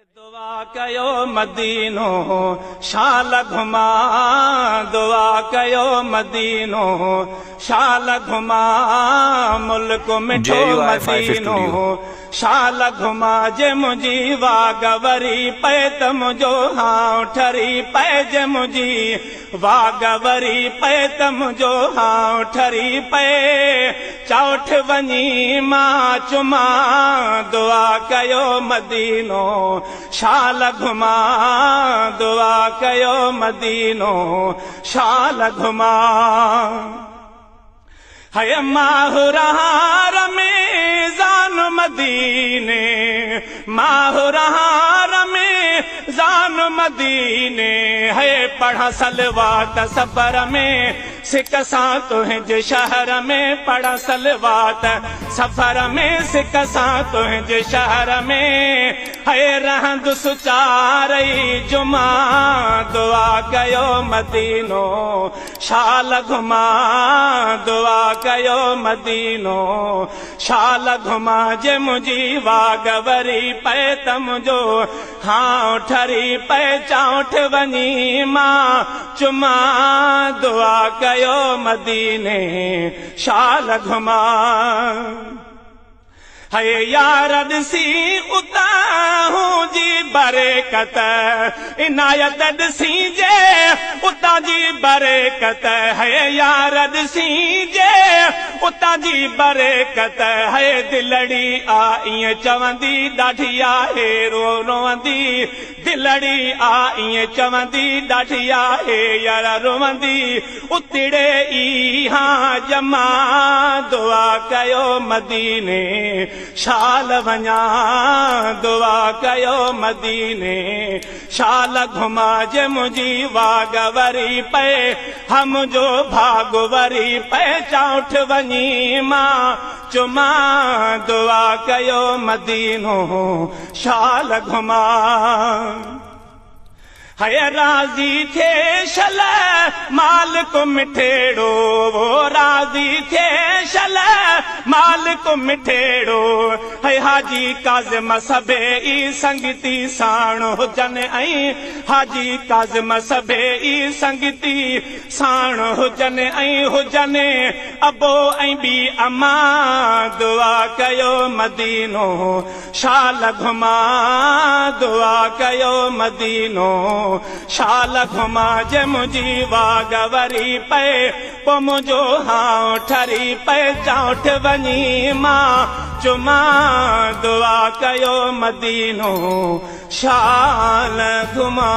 दुआ कयो मदीनो शाल घुमा दुआ कयो मदीनो शाल घुमा मुल्क मिठो मदीनो शाल घुमा जे मुझी वागवरी पे त मुझो हाँ ठरी पे जे मुझी वागवरी पे त मुझो हाँ ठरी पे चौठ वनी मां चुमा दुआ कयो मदीनो शाल घुमा दुआ कयो मदीनो शाल घुमा है माहुरार में जान मदीने माहुरार में जान मदीने है पढ़ा सलवात सफर में सिकसा तुझे शहर में पढ़ा सलवात सफर में सिकसा तुझे शहर में है रहंद सुचारई जुमा दुआ कयो मदीनो शाल घुमा दुआ कयो मदीनो शाल घुमा जे मुझी वागवरी पे त मुझो हाँ ठरी पे चौठ वनी मां चुमा दुआ कयो मदीने शाल घुमा है यार ॾिसी उता हूं जी बरकत इनायत ॾिसी जे उता जी बरकत है यार ॾिसी जे उता जी बरकत है दिलड़ी आ ईअं चवंदी ॾाढी आहे रो रोवंदी दिलड़ी आ ईअं चवंदी ॾाढी आहे यार रोवंदी उतड़े ई हाँ जमा दुआ कयो मदीने शाल वञा दुआ कयो मदीने शाल घुमा जे मुझी वागवरी पे हम जो भागवरी पे चौठ वनी मां चुमा दुआ कयो मदीनो शाल घुमा है राजी थे शल माल को मिठेड़ो वो राजी थे शल माल को मिठेड़ो है हाजी काज़िम सबे ई संगती साणो जन आई हाजी काज़िम सबे ई संगती साणो जन आई हो जने अबो आई बी अमा दुआ कयो मदीनो शाल घुमा दुआ कयो मदीनो शाल घुमा जे मुझी वागवरी पे पो मुझो हाँ ठरी पे चौठ वनी मां चुमा दुआ कयो मदीनो शाल घुमा।